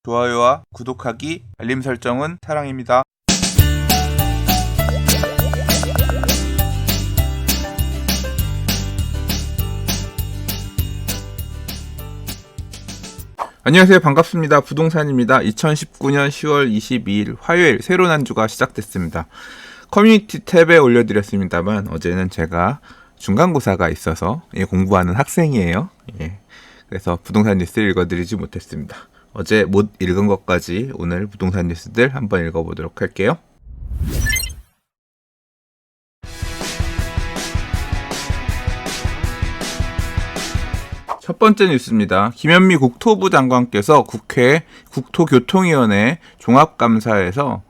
좋아요와 구독하기, 알림 설정은 사랑입니다. 안녕하세요. 반갑습니다. 부동산입니다. 2019년 10월 22일 화요일 새로운 한 주가 시작됐습니다. 커뮤니티 탭에 올려드렸습니다만 어제는 제가 중간고사가 있어서 공부하는 학생이에요. 그래서 부동산 뉴스를 읽어드리지 못했습니다. 어제 못 읽은 것까지 오늘 부동산 뉴스들 한번 읽어보도록 할게요. 첫 번째 뉴스입니다. 김현미 국토부 장관께서 국회 국토교통위원회 종합감사에서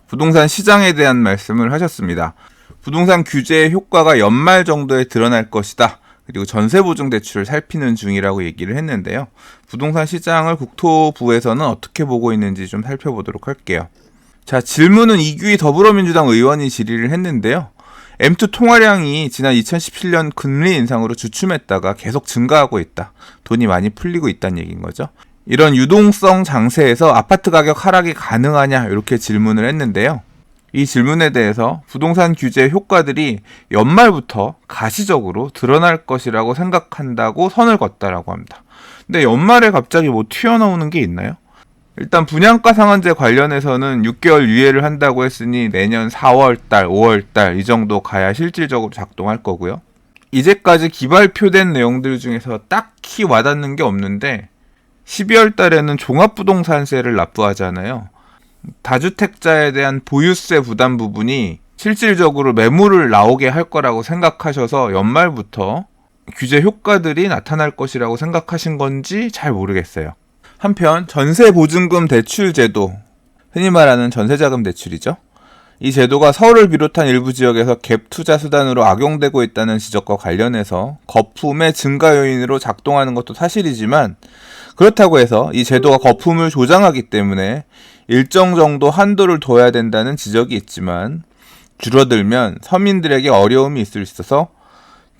부동산 시장에 대한 말씀을 하셨습니다. 부동산 규제의 효과가 연말 정도에 드러날 것이다. 그리고 전세보증대출을 살피는 중이라고 얘기를 했는데요. 부동산 시장을 국토부에서는 어떻게 보고 있는지 좀 살펴보도록 할게요. 자, 질문은 이규희 더불어민주당 의원이 질의를 했는데요. M2 통화량이 지난 2017년 금리 인상으로 주춤했다가 계속 증가하고 있다. 돈이 많이 풀리고 있다는 얘기인 거죠. 이런 유동성 장세에서 아파트 가격 하락이 가능하냐 이렇게 질문을 했는데요. 이 질문에 대해서 부동산 규제 효과들이 연말부터 가시적으로 드러날 것이라고 생각한다고 선을 걷다라고 합니다. 근데 연말에 갑자기 뭐 튀어나오는 게 있나요? 일단 분양가 상한제 관련해서는 6개월 유예를 한다고 했으니 내년 4월달, 5월달 이 정도 가야 실질적으로 작동할 거고요. 이제까지 기발표된 내용들 중에서 딱히 와닿는 게 없는데 12월 달에는 종합부동산세를 납부하잖아요. 다주택자에 대한 보유세 부담 부분이 실질적으로 매물을 나오게 할 거라고 생각하셔서 연말부터 규제 효과들이 나타날 것이라고 생각하신 건지 잘 모르겠어요. 한편 전세보증금 대출 제도, 흔히 말하는 전세자금 대출이죠. 이 제도가 서울을 비롯한 일부 지역에서 갭 투자 수단으로 악용되고 있다는 지적과 관련해서 거품의 증가 요인으로 작동하는 것도 사실이지만 그렇다고 해서 이 제도가 거품을 조장하기 때문에 일정 정도 한도를 둬야 된다는 지적이 있지만 줄어들면 서민들에게 어려움이 있을 수 있어서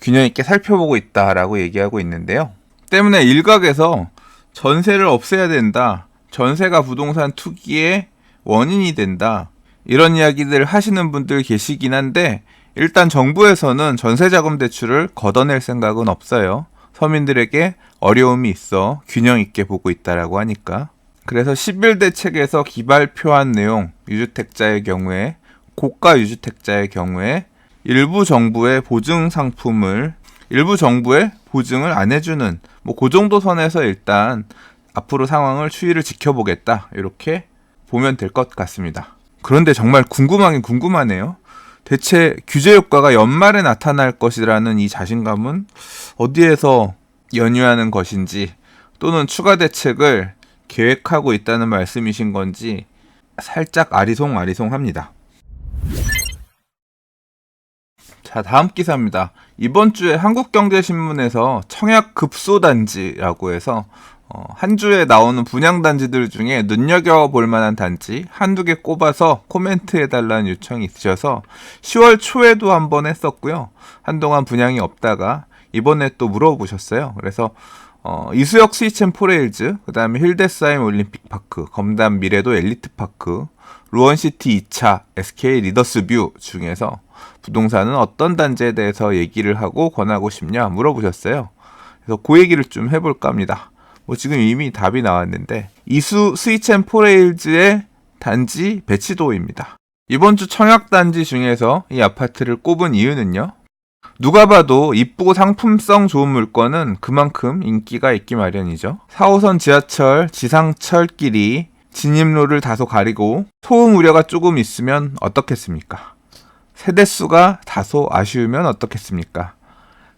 균형 있게 살펴보고 있다라고 얘기하고 있는데요. 때문에 일각에서 전세를 없애야 된다, 전세가 부동산 투기의 원인이 된다, 이런 이야기들 하시는 분들 계시긴 한데 일단 정부에서는 전세자금 대출을 걷어낼 생각은 없어요. 서민들에게 어려움이 있어 균형 있게 보고 있다라고 하니까. 그래서 11대책에서 기발표한 내용, 유주택자의 경우에, 고가 유주택자의 경우에 일부 정부의 보증 상품을, 일부 정부의 보증을 안 해주는 그 정도 선에서 일단 앞으로 상황을 추이를 지켜보겠다, 이렇게 보면 될 것 같습니다. 그런데 정말 궁금하긴 궁금하네요. 대체 규제 효과가 연말에 나타날 것이라는 이 자신감은 어디에서 연유하는 것인지, 또는 추가 대책을 계획하고 있다는 말씀이신 건지 살짝 아리송합니다. 자, 다음 기사입니다. 이번 주에 한국경제신문에서 청약급소단지라고 해서 한 주에 나오는 분양단지들 중에 눈여겨볼 만한 단지 한두 개 꼽아서 코멘트해달라는 요청이 있으셔서 10월 초에도 한번 했었고요. 한동안 분양이 없다가 이번에 또 물어보셨어요. 그래서 이수역 스위첸포레일즈, 그 다음에 힐데스하임 올림픽파크, 검담 미래도 엘리트파크, 루원시티 2차, SK 리더스뷰 중에서 부동산은 어떤 단지에 대해서 얘기를 하고 권하고 싶냐 물어보셨어요. 그래서 그 얘기를 좀 해볼까 합니다. 지금 이미 답이 나왔는데 이수 스위첸포레일즈의 단지 배치도입니다. 이번 주 청약단지 중에서 이 아파트를 꼽은 이유는요. 누가 봐도 이쁘고 상품성 좋은 물건은 그만큼 인기가 있기 마련이죠. 4호선 지하철 지상철길이 진입로를 다소 가리고 소음 우려가 조금 있으면 어떻겠습니까? 세대수가 다소 아쉬우면 어떻겠습니까?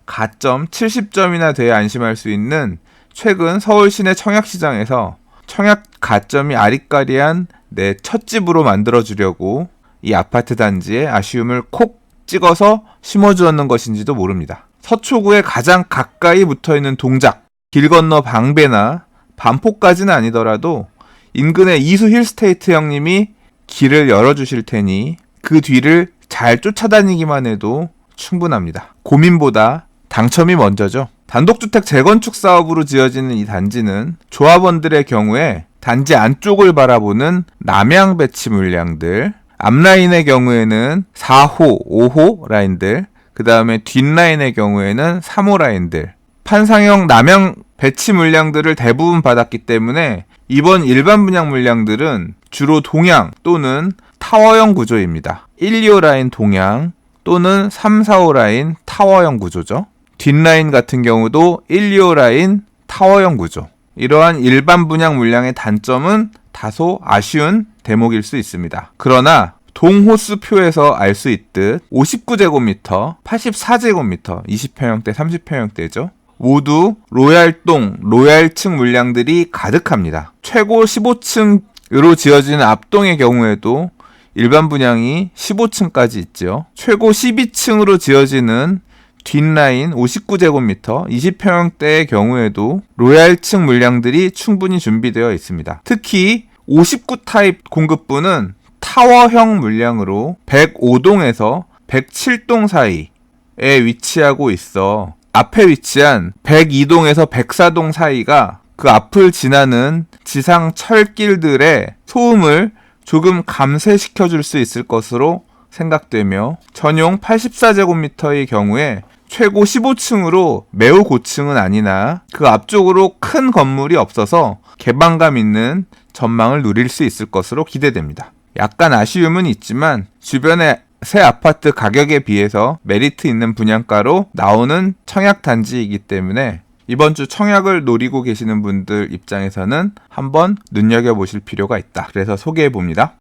가점 70점이나 돼야 안심할 수 있는 최근 서울 시내 청약시장에서 청약 가점이 아리까리한 내 첫 집으로 만들어주려고 이 아파트 단지에 아쉬움을 콕 찍어서 심어주었는 것인지도 모릅니다. 서초구에 가장 가까이 붙어있는 동작, 길 건너 방배나 반포까지는 아니더라도 인근의 이수 힐스테이트 형님이 길을 열어주실 테니 그 뒤를 잘 쫓아다니기만 해도 충분합니다. 고민보다 당첨이 먼저죠. 단독주택 재건축 사업으로 지어지는 이 단지는 조합원들의 경우에 단지 안쪽을 바라보는 남향 배치 물량들, 앞라인의 경우에는 4호, 5호 라인들, 그 다음에 뒷라인의 경우에는 3호 라인들, 판상형 남향 배치 물량들을 대부분 받았기 때문에 이번 일반 분양 물량들은 주로 동향 또는 타워형 구조입니다. 1, 2호 라인 동향 또는 3, 4호 라인 타워형 구조죠. 뒷라인 같은 경우도 1, 2호 라인 타워형 구조. 이러한 일반 분양 물량의 단점은 다소 아쉬운 대목일 수 있습니다. 그러나 동호수표에서 알 수 있듯 59제곱미터, 84제곱미터, 20평형대, 30평형대죠. 모두 로얄동, 로얄층 물량들이 가득합니다. 최고 15층으로 지어지는 앞동의 경우에도 일반 분양이 15층까지 있죠. 최고 12층으로 지어지는 뒷라인 59제곱미터, 20평형대의 경우에도 로얄층 물량들이 충분히 준비되어 있습니다. 특히 59 타입 공급부는 타워형 물량으로 105동에서 107동 사이에 위치하고 있어 앞에 위치한 102동에서 104동 사이가 그 앞을 지나는 지상 철길들의 소음을 조금 감쇄시켜줄 수 있을 것으로 생각되며 전용 84제곱미터의 경우에 최고 15층으로 매우 고층은 아니나 그 앞쪽으로 큰 건물이 없어서 개방감 있는 전망을 누릴 수 있을 것으로 기대됩니다. 약간 아쉬움은 있지만 주변의 새 아파트 가격에 비해서 메리트 있는 분양가로 나오는 청약 단지이기 때문에 이번 주 청약을 노리고 계시는 분들 입장에서는 한번 눈여겨보실 필요가 있다. 그래서 소개해봅니다.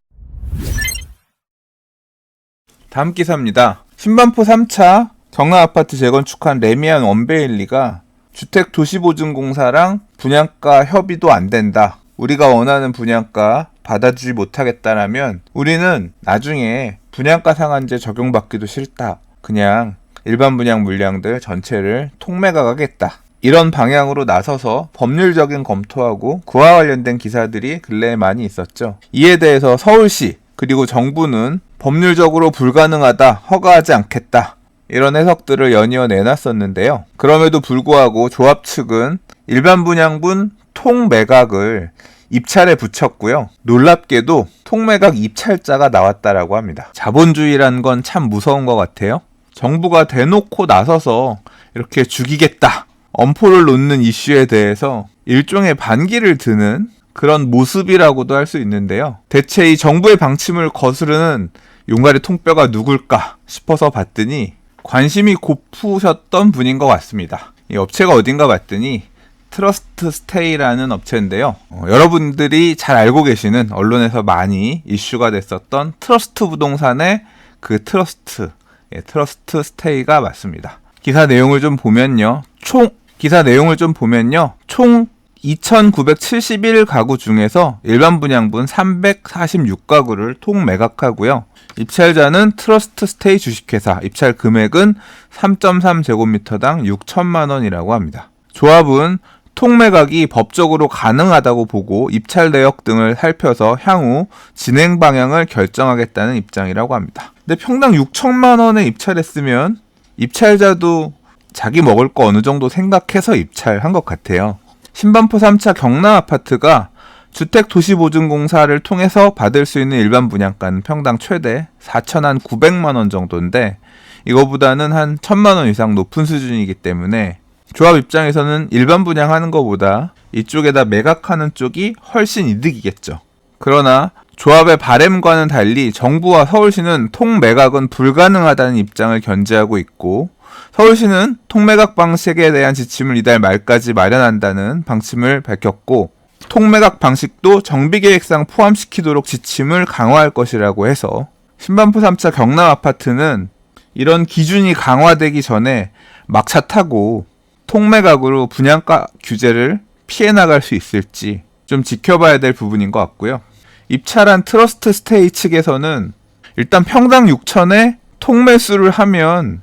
다음 기사입니다. 신반포 3차 경남아파트 재건축한 레미안 원베일리가 주택도시보증공사랑 분양가 협의도 안 된다. 우리가 원하는 분양가 받아주지 못하겠다라면 우리는 나중에 분양가 상한제 적용받기도 싫다. 그냥 일반 분양 물량들 전체를 통매각하겠다. 이런 방향으로 나서서 법률적인 검토하고 그와 관련된 기사들이 근래에 많이 있었죠. 이에 대해서 서울시 그리고 정부는 법률적으로 불가능하다, 허가하지 않겠다. 이런 해석들을 연이어 내놨었는데요. 그럼에도 불구하고 조합 측은 일반 분양분 통매각을 입찰에 붙였고요. 놀랍게도 통매각 입찰자가 나왔다라고 합니다. 자본주의란 건 참 무서운 것 같아요. 정부가 대놓고 나서서 이렇게 죽이겠다, 엄포를 놓는 이슈에 대해서 일종의 반기를 드는 그런 모습이라고도 할 수 있는데요. 대체 이 정부의 방침을 거스르는 용가리 통뼈가 누굴까 싶어서 봤더니 관심이 고프셨던 분인 것 같습니다. 이 업체가 어딘가 봤더니 트러스트 스테이라는 업체인데요. 여러분들이 잘 알고 계시는 언론에서 많이 이슈가 됐었던 트러스트 부동산의 그 트러스트 스테이가 맞습니다. 기사 내용을 좀 보면요. 총 2,971가구 중에서 일반 분양분 346가구를 통매각하고요. 입찰자는 트러스트 스테이 주식회사, 입찰 금액은 3.3제곱미터당 6천만 원이라고 합니다. 조합은 통매각이 법적으로 가능하다고 보고 입찰 내역 등을 살펴서 향후 진행 방향을 결정하겠다는 입장이라고 합니다. 근데 평당 6천만 원에 입찰했으면 입찰자도 자기 먹을 거 어느 정도 생각해서 입찰한 것 같아요. 신반포 3차 경남아파트가 주택도시보증공사를 통해서 받을 수 있는 일반 분양가는 평당 최대 4,900만 원 정도인데 이거보다는 한 1,000만 원 이상 높은 수준이기 때문에 조합 입장에서는 일반 분양하는 것보다 이쪽에다 매각하는 쪽이 훨씬 이득이겠죠. 그러나 조합의 바램과는 달리 정부와 서울시는 통매각은 불가능하다는 입장을 견지하고 있고 서울시는 통매각 방식에 대한 지침을 이달 말까지 마련한다는 방침을 밝혔고 통매각 방식도 정비계획상 포함시키도록 지침을 강화할 것이라고 해서 신반포 3차 경남아파트는 이런 기준이 강화되기 전에 막차 타고 통매각으로 분양가 규제를 피해 나갈 수 있을지 좀 지켜봐야 될 부분인 것 같고요. 입찰한 트러스트 스테이 측에서는 일단 평당 6천에 통매수를 하면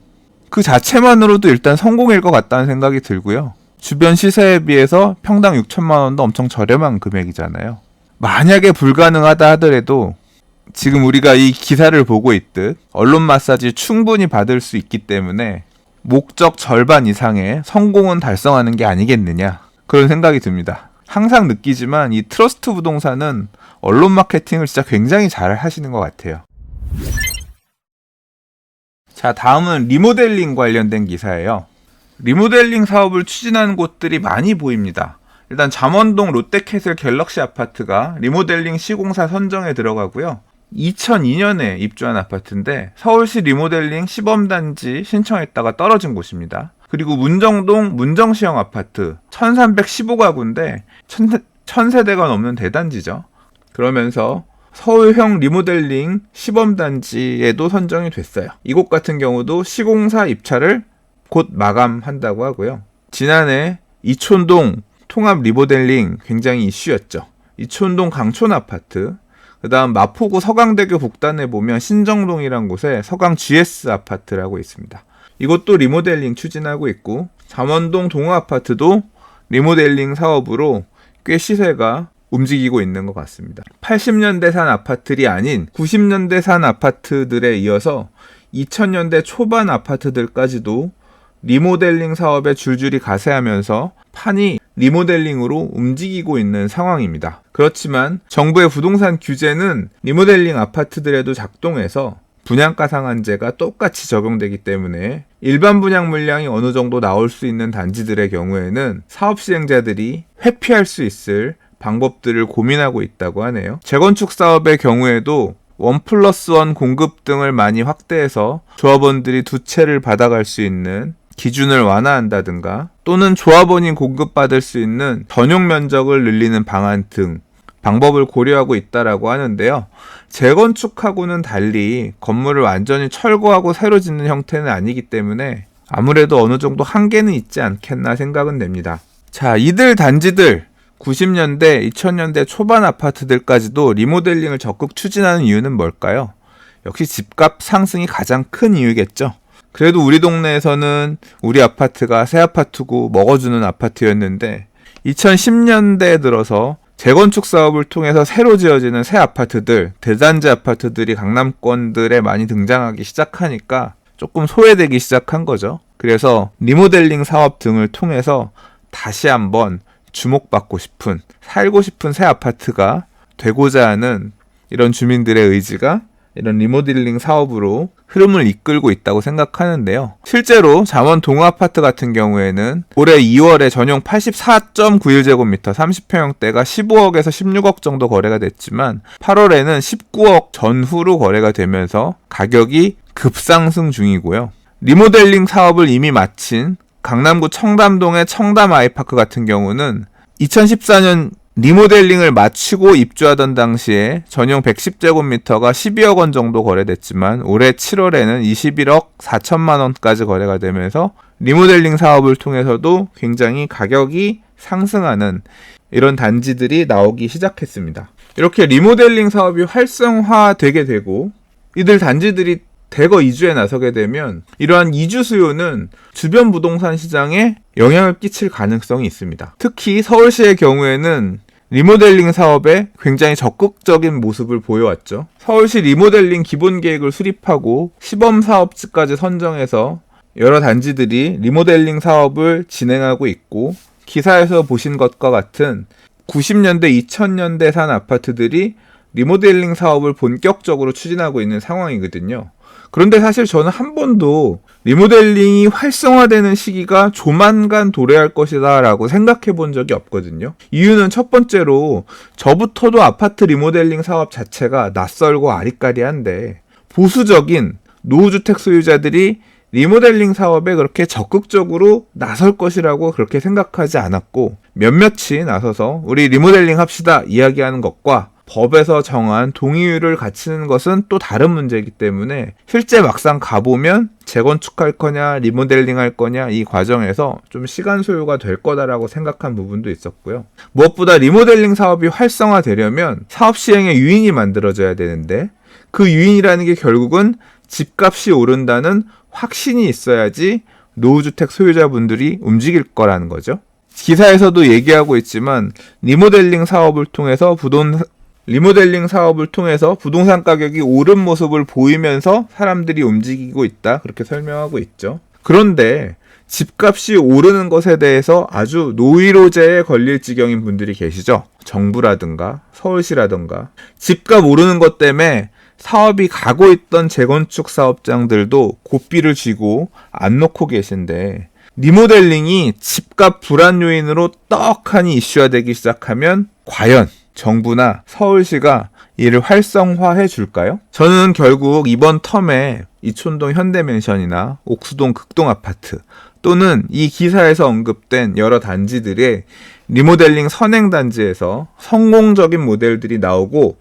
그 자체만으로도 일단 성공일 것 같다는 생각이 들고요. 주변 시세에 비해서 평당 6천만 원도 엄청 저렴한 금액이잖아요. 만약에 불가능하다 하더라도 지금 우리가 이 기사를 보고 있듯 언론 마사지 충분히 받을 수 있기 때문에 목적 절반 이상의 성공은 달성하는 게 아니겠느냐 그런 생각이 듭니다. 항상 느끼지만 이 트러스트 부동산은 언론 마케팅을 진짜 굉장히 잘 하시는 것 같아요. 자, 다음은 리모델링 관련된 기사예요. 리모델링 사업을 추진하는 곳들이 많이 보입니다. 일단 잠원동 롯데캐슬 갤럭시 아파트가 리모델링 시공사 선정에 들어가고요. 2002년에 입주한 아파트인데 서울시 리모델링 시범단지 신청했다가 떨어진 곳입니다. 그리고 문정동 문정시형 아파트 1315가구인데 1000세대가 넘는 대단지죠. 그러면서 서울형 리모델링 시범단지에도 선정이 됐어요. 이곳 같은 경우도 시공사 입찰을 곧 마감한다고 하고요. 지난해 이촌동 통합 리모델링 굉장히 이슈였죠. 이촌동 강촌 아파트, 그 다음 마포구 서강대교 북단에 보면 신정동이란 곳에 서강 GS 아파트라고 있습니다. 이것도 리모델링 추진하고 있고, 잠원동 동호 아파트도 리모델링 사업으로 꽤 시세가 움직이고 있는 것 같습니다. 80년대 산 아파트들이 아닌 90년대 산 아파트들에 이어서 2000년대 초반 아파트들까지도 리모델링 사업에 줄줄이 가세하면서 판이 리모델링으로 움직이고 있는 상황입니다. 그렇지만 정부의 부동산 규제는 리모델링 아파트들에도 작동해서 분양가 상한제가 똑같이 적용되기 때문에 일반 분양 물량이 어느 정도 나올 수 있는 단지들의 경우에는 사업 시행자들이 회피할 수 있을 방법들을 고민하고 있다고 하네요. 재건축 사업의 경우에도 1+1 공급 등을 많이 확대해서 조합원들이 두 채를 받아갈 수 있는 기준을 완화한다든가 또는 조합원이 공급받을 수 있는 전용 면적을 늘리는 방안 등 방법을 고려하고 있다라고 하는데요. 재건축하고는 달리 건물을 완전히 철거하고 새로 짓는 형태는 아니기 때문에 아무래도 어느 정도 한계는 있지 않겠나 생각은 됩니다. 자, 이들 단지들 90년대, 2000년대 초반 아파트들까지도 리모델링을 적극 추진하는 이유는 뭘까요? 역시 집값 상승이 가장 큰 이유겠죠. 그래도 우리 동네에서는 우리 아파트가 새 아파트고 먹어주는 아파트였는데 2010년대에 들어서 재건축 사업을 통해서 새로 지어지는 새 아파트들, 대단지 아파트들이 강남권들에 많이 등장하기 시작하니까 조금 소외되기 시작한 거죠. 그래서 리모델링 사업 등을 통해서 다시 한번 주목받고 싶은, 살고 싶은 새 아파트가 되고자 하는 이런 주민들의 의지가 이런 리모델링 사업으로 흐름을 이끌고 있다고 생각하는데요. 실제로 잠원 동호아파트 같은 경우에는 올해 2월에 전용 84.91제곱미터 30평형대가 15억에서 16억 정도 거래가 됐지만 8월에는 19억 전후로 거래가 되면서 가격이 급상승 중이고요. 리모델링 사업을 이미 마친 강남구 청담동의 청담 아이파크 같은 경우는 2014년 리모델링을 마치고 입주하던 당시에 전용 110제곱미터가 12억 원 정도 거래됐지만 올해 7월에는 21억 4천만 원까지 거래가 되면서 리모델링 사업을 통해서도 굉장히 가격이 상승하는 이런 단지들이 나오기 시작했습니다. 이렇게 리모델링 사업이 활성화되게 되고 이들 단지들이 대거 이주에 나서게 되면 이러한 이주 수요는 주변 부동산 시장에 영향을 끼칠 가능성이 있습니다. 특히 서울시의 경우에는 리모델링 사업에 굉장히 적극적인 모습을 보여왔죠. 서울시 리모델링 기본계획을 수립하고 시범사업지까지 선정해서 여러 단지들이 리모델링 사업을 진행하고 있고 기사에서 보신 것과 같은 90년대, 2000년대 산 아파트들이 리모델링 사업을 본격적으로 추진하고 있는 상황이거든요. 그런데 사실 저는 한 번도 리모델링이 활성화되는 시기가 조만간 도래할 것이다 라고 생각해 본 적이 없거든요. 이유는 첫 번째로 저부터도 아파트 리모델링 사업 자체가 낯설고 아리까리한데 보수적인 노후주택 소유자들이 리모델링 사업에 그렇게 적극적으로 나설 것이라고 그렇게 생각하지 않았고 몇몇이 나서서 우리 리모델링 합시다 이야기하는 것과 법에서 정한 동의율을 갖추는 것은 또 다른 문제이기 때문에 실제 막상 가보면 재건축할 거냐 리모델링 할 거냐 이 과정에서 좀 시간 소요가 될 거다라고 생각한 부분도 있었고요. 무엇보다 리모델링 사업이 활성화되려면 사업 시행의 유인이 만들어져야 되는데 그 유인이라는 게 결국은 집값이 오른다는 확신이 있어야지 노후주택 소유자분들이 움직일 거라는 거죠. 기사에서도 얘기하고 있지만 리모델링 사업을 통해서 부동산 가격이 오른 모습을 보이면서 사람들이 움직이고 있다. 그렇게 설명하고 있죠. 그런데 집값이 오르는 것에 대해서 아주 노이로제에 걸릴 지경인 분들이 계시죠. 정부라든가 서울시라든가. 집값 오르는 것 때문에 사업이 가고 있던 재건축 사업장들도 고삐를 쥐고 안 놓고 계신데, 리모델링이 집값 불안 요인으로 떡하니 이슈화되기 시작하면 과연 정부나 서울시가 이를 활성화해 줄까요? 저는 결국 이번 텀에 이촌동 현대맨션이나 옥수동 극동아파트 또는 이 기사에서 언급된 여러 단지들의 리모델링 선행단지에서 성공적인 모델들이 나오고,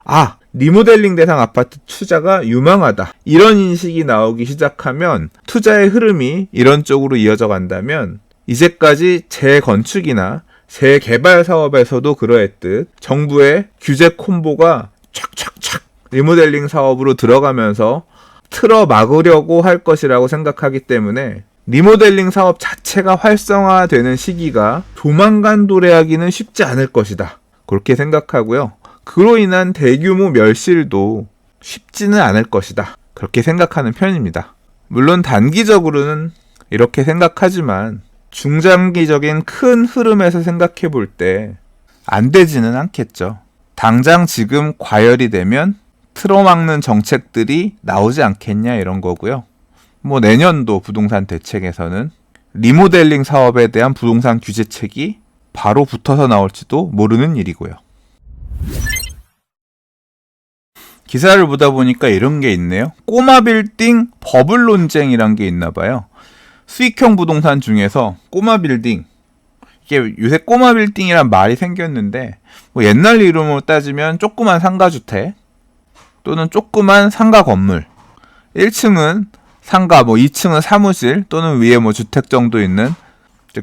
리모델링 대상 아파트 투자가 유망하다, 이런 인식이 나오기 시작하면 투자의 흐름이 이런 쪽으로 이어져 간다면, 이제까지 재건축이나 재개발 사업에서도 그러했듯 정부의 규제 콤보가 촥촥촥 리모델링 사업으로 들어가면서 틀어 막으려고 할 것이라고 생각하기 때문에 리모델링 사업 자체가 활성화되는 시기가 조만간 도래하기는 쉽지 않을 것이다, 그렇게 생각하고요. 그로 인한 대규모 멸실도 쉽지는 않을 것이다, 그렇게 생각하는 편입니다. 물론 단기적으로는 이렇게 생각하지만 중장기적인 큰 흐름에서 생각해 볼 때 안 되지는 않겠죠. 당장 지금 과열이 되면 틀어막는 정책들이 나오지 않겠냐, 이런 거고요. 내년도 부동산 대책에서는 리모델링 사업에 대한 부동산 규제책이 바로 붙어서 나올지도 모르는 일이고요. 기사를 보다 보니까 이런 게 있네요. 꼬마 빌딩 버블 논쟁이란 게 있나 봐요. 수익형 부동산 중에서 꼬마 빌딩, 이게 요새 꼬마 빌딩이란 말이 생겼는데, 옛날 이름으로 따지면 조그만 상가주택 또는 조그만 상가 건물, 1층은 상가, 2층은 사무실 또는 위에 주택 정도 있는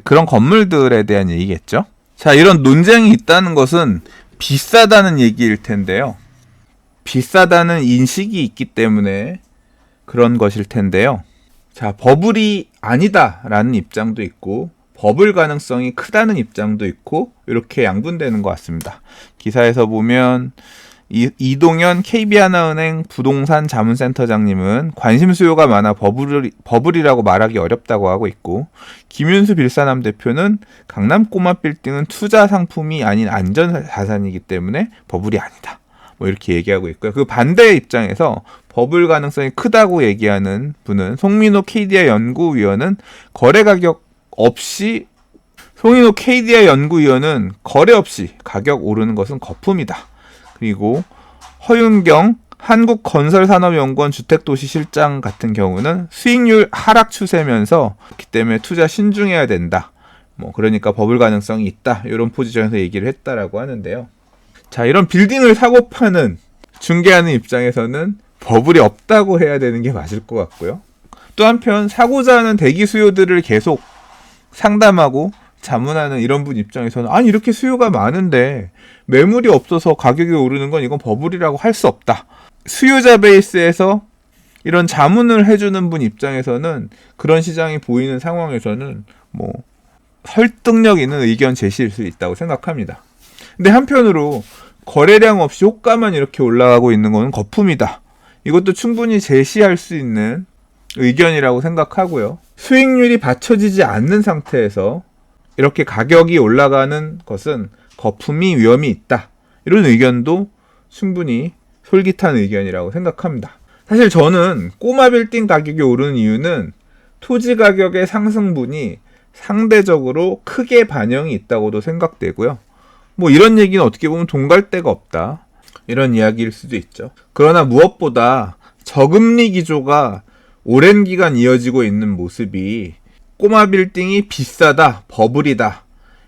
그런 건물들에 대한 얘기겠죠. 자, 이런 논쟁이 있다는 것은 비싸다는 얘기일 텐데요. 비싸다는 인식이 있기 때문에 그런 것일 텐데요. 자, 버블이 아니다라는 입장도 있고 버블 가능성이 크다는 입장도 있고, 이렇게 양분되는 것 같습니다. 기사에서 보면 이동현 KB하나은행 부동산 자문센터장님은 관심 수요가 많아 버블이라고 말하기 어렵다고 하고 있고, 김윤수 빌사남 대표는 강남 꼬마 빌딩은 투자 상품이 아닌 안전 자산이기 때문에 버블이 아니다, 이렇게 얘기하고 있고요. 그 반대의 입장에서 버블 가능성이 크다고 얘기하는 분은 송민호 KDI 연구위원은 거래 없이 가격 오르는 것은 거품이다. 그리고 허윤경 한국건설산업연구원 주택도시실장 같은 경우는 수익률 하락 추세면서 그렇기 때문에 투자 신중해야 된다, 그러니까 버블 가능성이 있다, 이런 포지션에서 얘기를 했다라고 하는데요. 자, 이런 빌딩을 사고 파는 중개하는 입장에서는 버블이 없다고 해야 되는 게 맞을 것 같고요. 또 한편 사고자 하는 대기 수요들을 계속 상담하고 자문하는 이런 분 입장에서는, 아니 이렇게 수요가 많은데 매물이 없어서 가격이 오르는 건 이건 버블이라고 할 수 없다. 수요자 베이스에서 이런 자문을 해주는 분 입장에서는 그런 시장이 보이는 상황에서는 설득력 있는 의견 제시일 수 있다고 생각합니다. 근데 한편으로 거래량 없이 호가만 이렇게 올라가고 있는 것은 거품이다, 이것도 충분히 제시할 수 있는 의견이라고 생각하고요. 수익률이 받쳐지지 않는 상태에서 이렇게 가격이 올라가는 것은 거품이 위험이 있다, 이런 의견도 충분히 솔깃한 의견이라고 생각합니다. 사실 저는 꼬마 빌딩 가격이 오르는 이유는 토지 가격의 상승분이 상대적으로 크게 반영이 있다고도 생각되고요. 이런 얘기는 어떻게 보면 돈 갈 데가 없다, 이런 이야기일 수도 있죠. 그러나 무엇보다 저금리 기조가 오랜 기간 이어지고 있는 모습이 꼬마 빌딩이 비싸다, 버블이다,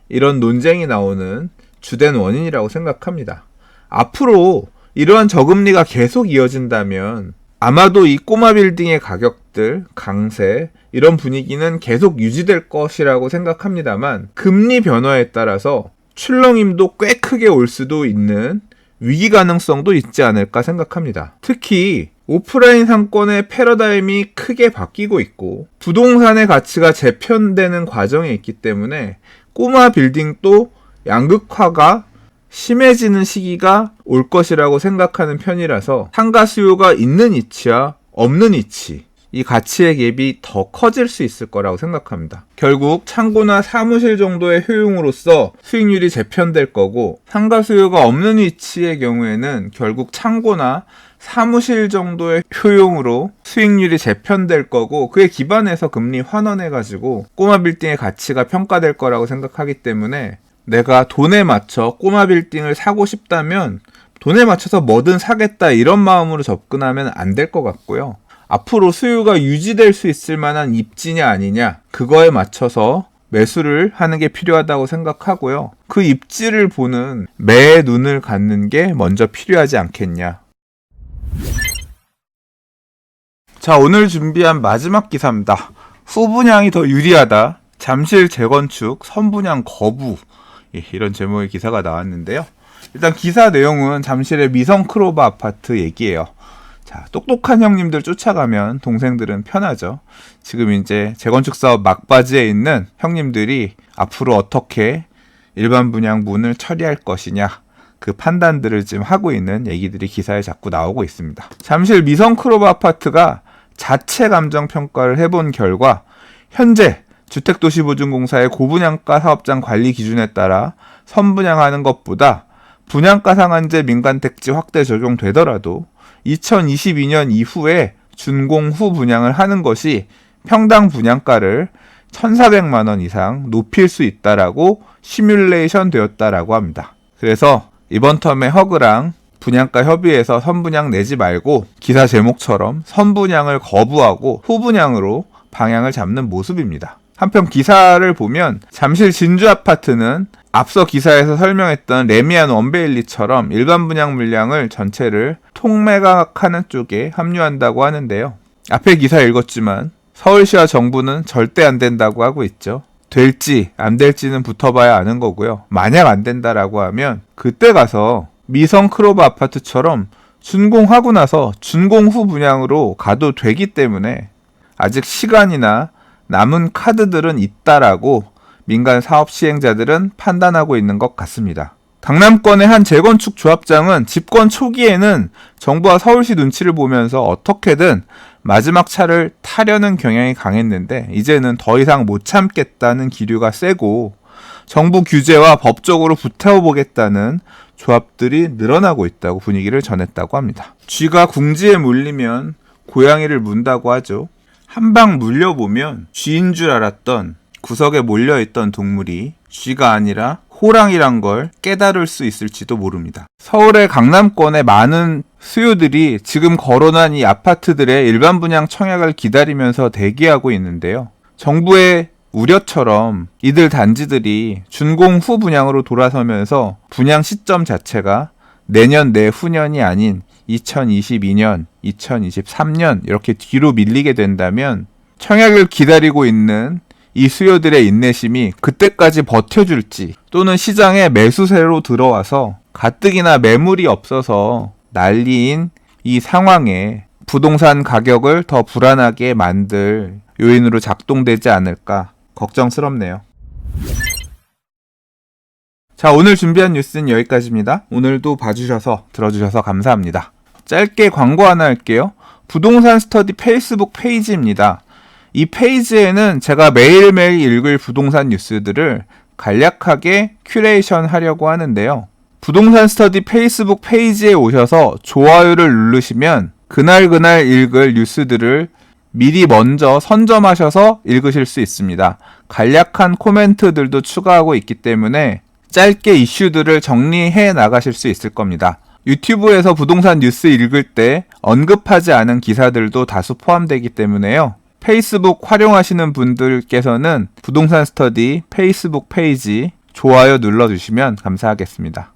이런 논쟁이 나오는 주된 원인이라고 생각합니다. 앞으로 이러한 저금리가 계속 이어진다면 아마도 이 꼬마 빌딩의 가격들, 강세, 이런 분위기는 계속 유지될 것이라고 생각합니다만, 금리 변화에 따라서 출렁임도 꽤 크게 올 수도 있는 위기 가능성도 있지 않을까 생각합니다. 특히 오프라인 상권의 패러다임이 크게 바뀌고 있고 부동산의 가치가 재편되는 과정에 있기 때문에 꼬마 빌딩도 양극화가 심해지는 시기가 올 것이라고 생각하는 편이라서 상가 수요가 있는 위치와 없는 위치, 이 가치의 갭이 더 커질 수 있을 거라고 생각합니다. 결국 창고나 사무실 정도의 효용으로서 수익률이 재편될 거고, 상가 수요가 없는 위치의 경우에는 결국 창고나 사무실 정도의 효용으로 수익률이 재편될 거고, 그에 기반해서 금리 환원해가지고 꼬마 빌딩의 가치가 평가될 거라고 생각하기 때문에, 내가 돈에 맞춰 꼬마 빌딩을 사고 싶다면 돈에 맞춰서 뭐든 사겠다 이런 마음으로 접근하면 안 될 것 같고요. 앞으로 수요가 유지될 수 있을 만한 입지냐 아니냐, 그거에 맞춰서 매수를 하는 게 필요하다고 생각하고요. 그 입지를 보는 매의 눈을 갖는 게 먼저 필요하지 않겠냐. 자, 오늘 준비한 마지막 기사입니다. 후분양이 더 유리하다. 잠실 재건축 선분양 거부. 이런 제목의 기사가 나왔는데요. 일단 기사 내용은 잠실의 미성 크로바 아파트 얘기예요. 자, 똑똑한 형님들 쫓아가면 동생들은 편하죠. 지금 이제 재건축 사업 막바지에 있는 형님들이 앞으로 어떻게 일반 분양 문을 처리할 것이냐, 그 판단들을 지금 하고 있는 얘기들이 기사에 자꾸 나오고 있습니다. 잠실 미성 크로바 아파트가 자체 감정 평가를 해본 결과 현재 주택도시보증공사의 고분양가 사업장 관리 기준에 따라 선분양하는 것보다 분양가 상한제 민간택지 확대 적용되더라도 2022년 이후에 준공 후 분양을 하는 것이 평당 분양가를 1,400만 원 이상 높일 수 있다라고 시뮬레이션 되었다라고 합니다. 그래서 이번 텀에 허그랑 분양가 협의해서 선분양 내지 말고 기사 제목처럼 선분양을 거부하고 후분양으로 방향을 잡는 모습입니다. 한편 기사를 보면 잠실 진주 아파트는 앞서 기사에서 설명했던 레미안 원베일리처럼 일반 분양 물량을 전체를 통매각하는 쪽에 합류한다고 하는데요. 앞에 기사 읽었지만 서울시와 정부는 절대 안 된다고 하고 있죠. 될지 안 될지는 붙어봐야 아는 거고요. 만약 안 된다라고 하면 그때 가서 미성 크로바 아파트처럼 준공하고 나서 준공 후 분양으로 가도 되기 때문에 아직 시간이나 남은 카드들은 있다라고 민간 사업 시행자들은 판단하고 있는 것 같습니다. 강남권의 한 재건축 조합장은 집권 초기에는 정부와 서울시 눈치를 보면서 어떻게든 마지막 차를 타려는 경향이 강했는데 이제는 더 이상 못 참겠다는 기류가 세고 정부 규제와 법적으로 붙어보겠다는 조합들이 늘어나고 있다고 분위기를 전했다고 합니다. 쥐가 궁지에 물리면 고양이를 문다고 하죠. 한 방 물려보면 쥐인 줄 알았던 구석에 몰려있던 동물이 쥐가 아니라 호랑이란 걸 깨달을 수 있을지도 모릅니다. 서울의 강남권의 많은 수요들이 지금 거론한 이 아파트들의 일반 분양 청약을 기다리면서 대기하고 있는데요. 정부의 우려처럼 이들 단지들이 준공 후 분양으로 돌아서면서 분양 시점 자체가 내년 내후년이 아닌 2022년, 2023년 이렇게 뒤로 밀리게 된다면 청약을 기다리고 있는 이 수요들의 인내심이 그때까지 버텨줄지 또는 시장에 매수세로 들어와서 가뜩이나 매물이 없어서 난리인 이 상황에 부동산 가격을 더 불안하게 만들 요인으로 작동되지 않을까 걱정스럽네요. 자, 오늘 준비한 뉴스는 여기까지입니다. 오늘도 봐주셔서 들어주셔서 감사합니다. 짧게 광고 하나 할게요. 부동산 스터디 페이스북 페이지입니다. 이 페이지에는 제가 매일매일 읽을 부동산 뉴스들을 간략하게 큐레이션 하려고 하는데요. 부동산 스터디 페이스북 페이지에 오셔서 좋아요를 누르시면 그날 읽을 뉴스들을 미리 먼저 선점하셔서 읽으실 수 있습니다. 간략한 코멘트들도 추가하고 있기 때문에 짧게 이슈들을 정리해 나가실 수 있을 겁니다. 유튜브에서 부동산 뉴스 읽을 때 언급하지 않은 기사들도 다수 포함되기 때문에요. 페이스북 활용하시는 분들께서는 부동산 스터디 페이스북 페이지 좋아요 눌러주시면 감사하겠습니다.